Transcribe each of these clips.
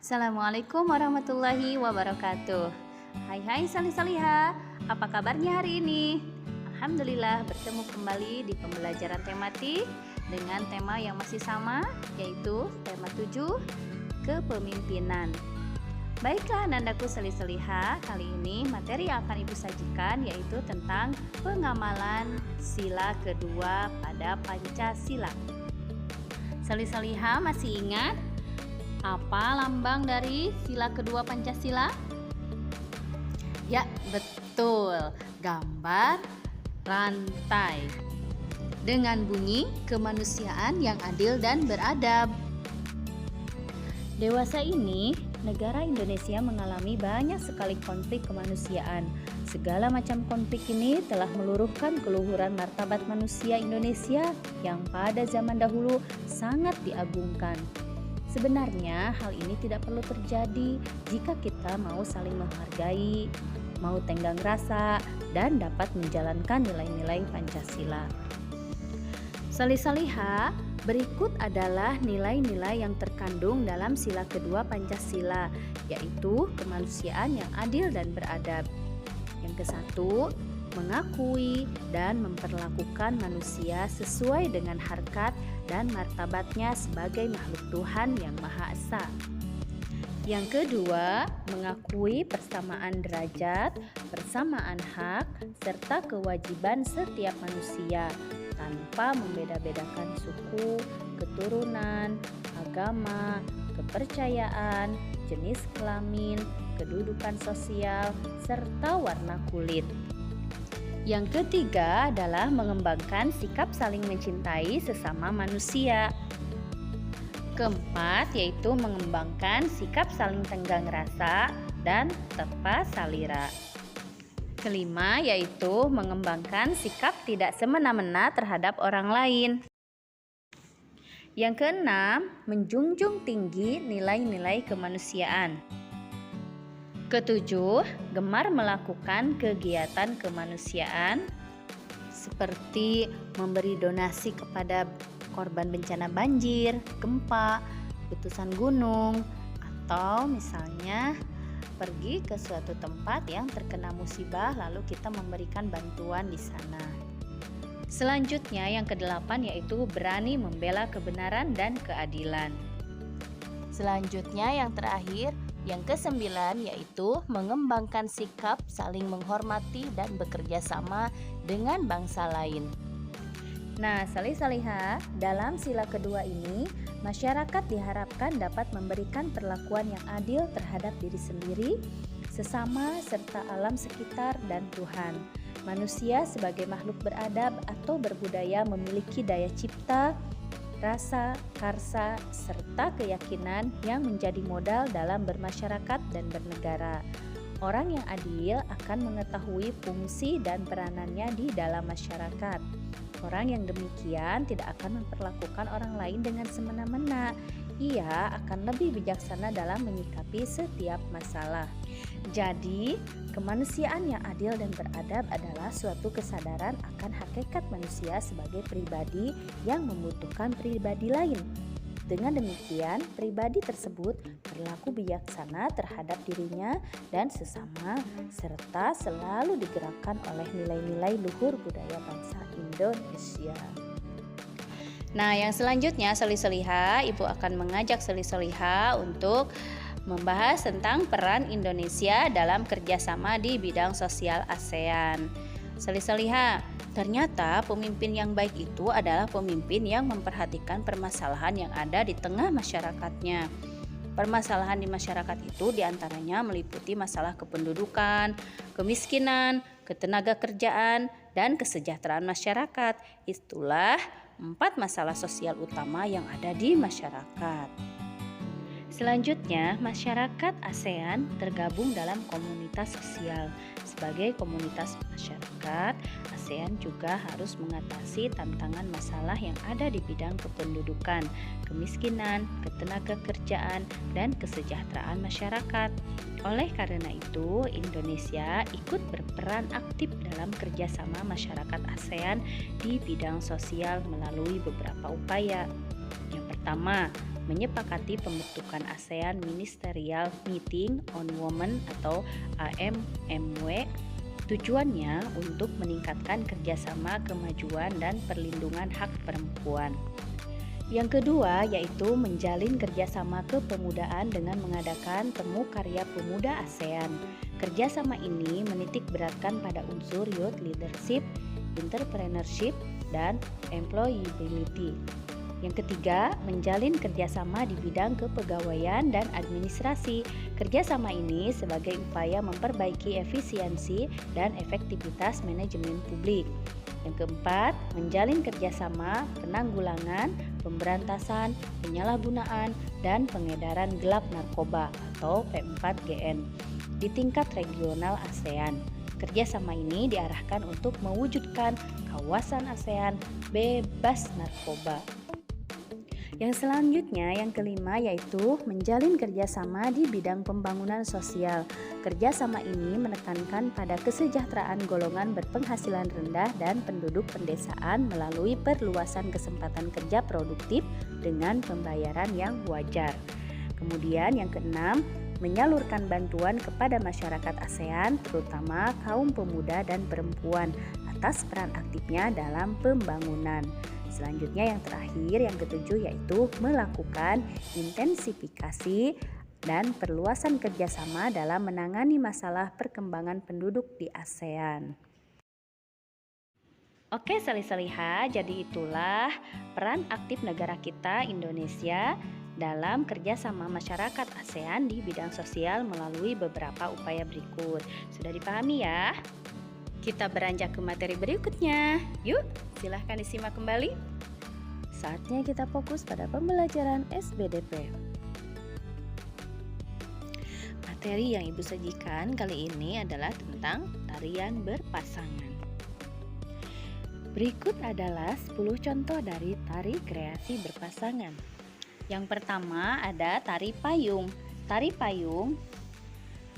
Assalamualaikum warahmatullahi wabarakatuh. Hai salih-salihah, apa kabarnya hari ini? Alhamdulillah bertemu kembali di pembelajaran tematik dengan tema yang masih sama, yaitu tema 7, kepemimpinan. Baiklah nandaku salih-salihah, kali ini materi yang akan Ibu sajikan yaitu tentang pengamalan sila kedua pada Pancasila. Salih-salihah masih ingat apa lambang dari sila kedua Pancasila? Ya, betul. Gambar rantai. Dengan bunyi kemanusiaan yang adil dan beradab. Dewasa ini, negara Indonesia mengalami banyak sekali konflik kemanusiaan. Segala macam konflik ini telah meluruhkan keluhuran martabat manusia Indonesia yang pada zaman dahulu sangat diagungkan. Sebenarnya hal ini tidak perlu terjadi jika kita mau saling menghargai, mau tenggang rasa, dan dapat menjalankan nilai-nilai Pancasila. Salih-salihah, berikut adalah nilai-nilai yang terkandung dalam sila kedua Pancasila, yaitu kemanusiaan yang adil dan beradab. Yang ke-1, mengakui dan memperlakukan manusia sesuai dengan harkat dan martabatnya sebagai makhluk Tuhan yang Maha Esa. Yang kedua, mengakui persamaan derajat, persamaan hak, serta kewajiban setiap manusia tanpa membeda-bedakan suku, keturunan, agama, kepercayaan, jenis kelamin, kedudukan sosial, serta warna kulit. Yang ketiga adalah mengembangkan sikap saling mencintai sesama manusia. Keempat, yaitu mengembangkan sikap saling tenggang rasa dan tepa salira. Kelima, yaitu mengembangkan sikap tidak semena-mena terhadap orang lain. Yang keenam, menjunjung tinggi nilai-nilai kemanusiaan. Ketujuh, gemar melakukan kegiatan kemanusiaan seperti memberi donasi kepada korban bencana banjir, gempa, letusan gunung, atau misalnya pergi ke suatu tempat yang terkena musibah lalu kita memberikan bantuan di sana. Selanjutnya yang kedelapan yaitu berani membela kebenaran dan keadilan. Selanjutnya yang terakhir, yang kesembilan yaitu mengembangkan sikap saling menghormati dan bekerja sama dengan bangsa lain. Nah, salih-salihah, dalam sila kedua ini, masyarakat diharapkan dapat memberikan perlakuan yang adil terhadap diri sendiri, sesama, serta alam sekitar dan Tuhan. Manusia sebagai makhluk beradab atau berbudaya memiliki daya cipta, rasa, karsa, serta keyakinan yang menjadi modal dalam bermasyarakat dan bernegara. Orang yang adil akan mengetahui fungsi dan peranannya di dalam masyarakat. Orang yang demikian tidak akan memperlakukan orang lain dengan semena-mena. Ia akan lebih bijaksana dalam menyikapi setiap masalah. Jadi, kemanusiaan yang adil dan beradab adalah suatu kesadaran akan hakikat manusia sebagai pribadi yang membutuhkan pribadi lain. Dengan demikian, pribadi tersebut berlaku bijaksana terhadap dirinya dan sesama, serta selalu digerakkan oleh nilai-nilai luhur budaya bangsa Indonesia. Nah, yang selanjutnya salih-salihah, Ibu akan mengajak salih-salihah untuk membahas tentang peran Indonesia dalam kerjasama di bidang sosial ASEAN. Salih-salihah, ternyata pemimpin yang baik itu adalah pemimpin yang memperhatikan permasalahan yang ada di tengah masyarakatnya. Permasalahan di masyarakat itu diantaranya meliputi masalah kependudukan, kemiskinan, ketenaga kerjaan, dan kesejahteraan masyarakat. Itulah 4 masalah sosial utama yang ada di masyarakat. Selanjutnya, masyarakat ASEAN tergabung dalam komunitas sosial. Sebagai komunitas masyarakat, ASEAN juga harus mengatasi tantangan masalah yang ada di bidang kependudukan, kemiskinan, ketenaga kerjaan, dan kesejahteraan masyarakat. Oleh karena itu, Indonesia ikut berperan aktif dalam kerjasama masyarakat ASEAN di bidang sosial melalui beberapa upaya. Yang pertama, menyepakati pembentukan ASEAN Ministerial Meeting on Women atau AMMW. Tujuannya untuk meningkatkan kerjasama kemajuan dan perlindungan hak perempuan. Yang kedua yaitu menjalin kerjasama kepemudaan dengan mengadakan temu karya pemuda ASEAN. Kerjasama ini menitik beratkan pada unsur youth leadership, entrepreneurship, dan employability. Yang ketiga, menjalin kerjasama di bidang kepegawaian dan administrasi. Kerjasama ini sebagai upaya memperbaiki efisiensi dan efektivitas manajemen publik. Yang keempat, menjalin kerjasama penanggulangan, pemberantasan, penyalahgunaan, dan pengedaran gelap narkoba atau P4GN di tingkat regional ASEAN. Kerjasama ini diarahkan untuk mewujudkan kawasan ASEAN bebas narkoba. Yang selanjutnya, yang kelima yaitu menjalin kerjasama di bidang pembangunan sosial. Kerjasama ini menekankan pada kesejahteraan golongan berpenghasilan rendah dan penduduk pedesaan melalui perluasan kesempatan kerja produktif dengan pembayaran yang wajar. Kemudian yang keenam, menyalurkan bantuan kepada masyarakat ASEAN, terutama kaum pemuda dan perempuan, atas peran aktifnya dalam pembangunan. Selanjutnya yang terakhir, yang ketujuh yaitu melakukan intensifikasi dan perluasan kerjasama dalam menangani masalah perkembangan penduduk di ASEAN. Oke salih-saliha, jadi itulah peran aktif negara kita Indonesia dalam kerjasama masyarakat ASEAN di bidang sosial melalui beberapa upaya berikut. Sudah dipahami ya? Kita beranjak ke materi berikutnya. Yuk, silahkan disimak kembali. Saatnya kita fokus pada pembelajaran SBDP. Materi yang Ibu sajikan kali ini adalah tentang tarian berpasangan. Berikut adalah 10 contoh dari tari kreasi berpasangan. Yang pertama ada tari payung. Tari payung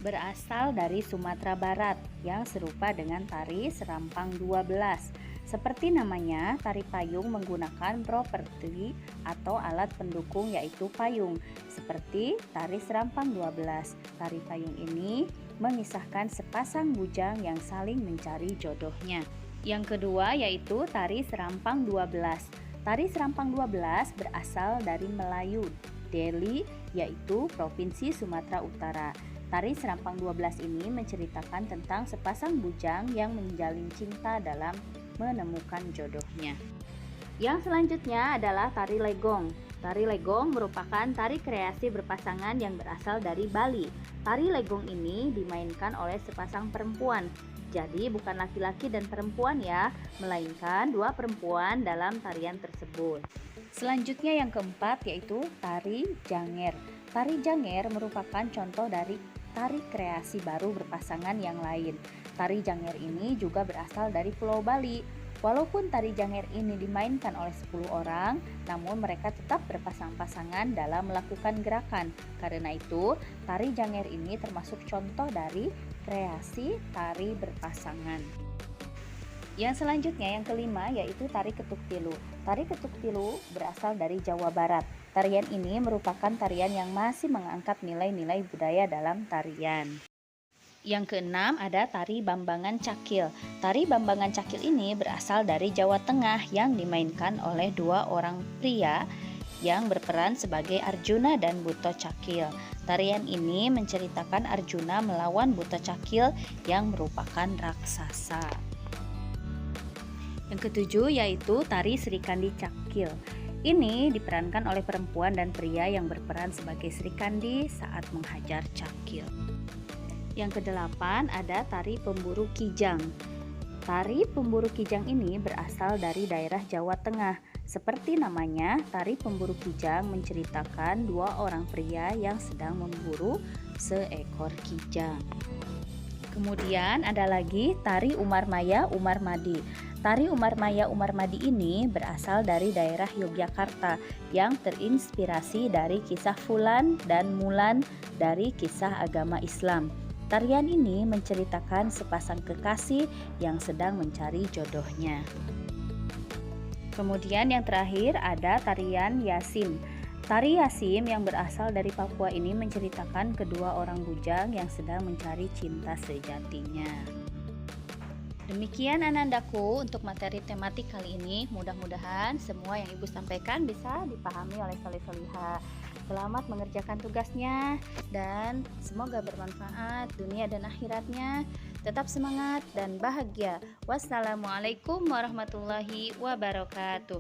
berasal dari Sumatera Barat yang serupa dengan tari serampang 12. Seperti namanya, tari payung menggunakan properti atau alat pendukung yaitu payung. Seperti tari serampang 12. Tari payung ini mengisahkan sepasang bujang yang saling mencari jodohnya. Yang kedua yaitu tari serampang 12. Tari serampang 12 berasal dari Melayu, Deli, yaitu Provinsi Sumatera Utara. Tari serampang 12 ini menceritakan tentang sepasang bujang yang menjalin cinta dalam menemukan jodohnya. Yang selanjutnya adalah tari legong. Tari legong merupakan tari kreasi berpasangan yang berasal dari Bali. Tari legong ini dimainkan oleh sepasang perempuan. Jadi bukan laki-laki dan perempuan ya, melainkan dua perempuan dalam tarian tersebut. Selanjutnya yang keempat yaitu tari janger. Tari janger merupakan contoh dari tari kreasi baru berpasangan yang lain. Tari janger ini juga berasal dari Pulau Bali. Walaupun tari janger ini dimainkan oleh 10 orang, namun mereka tetap berpasang-pasangan dalam melakukan gerakan. Karena itu, tari janger ini termasuk contoh dari kreasi tari berpasangan. Yang selanjutnya yang kelima yaitu tari ketuk tilu. Tari ketuk tilu berasal dari Jawa Barat. Tarian ini merupakan tarian yang masih mengangkat nilai-nilai budaya dalam tarian. Yang keenam ada tari Bambangan Cakil. Tari Bambangan Cakil ini berasal dari Jawa Tengah yang dimainkan oleh dua orang pria yang berperan sebagai Arjuna dan Buto Cakil. Tarian ini menceritakan Arjuna melawan Buto Cakil yang merupakan raksasa. Yang ketujuh yaitu tari Srikandi Cakil. Ini diperankan oleh perempuan dan pria yang berperan sebagai Srikandi saat menghajar Cakil. Yang kedelapan ada tari Pemburu Kijang. Tari Pemburu Kijang ini berasal dari daerah Jawa Tengah. Seperti namanya, tari Pemburu Kijang menceritakan dua orang pria yang sedang memburu seekor kijang. Kemudian ada lagi tari Umar Maya Umar Madi. Tari Umar Maya Umar Madi ini berasal dari daerah Yogyakarta yang terinspirasi dari kisah Fulan dan Mulan dari kisah agama Islam. Tarian ini menceritakan sepasang kekasih yang sedang mencari jodohnya. Kemudian yang terakhir ada tarian Yasin. Tari Yasim yang berasal dari Papua ini menceritakan kedua orang bujang yang sedang mencari cinta sejatinya. Demikian anandaku untuk materi tematik kali ini. Mudah-mudahan semua yang Ibu sampaikan bisa dipahami oleh soleh-solihah. Selamat mengerjakan tugasnya dan semoga bermanfaat dunia dan akhiratnya. Tetap semangat dan bahagia. Wassalamualaikum warahmatullahi wabarakatuh.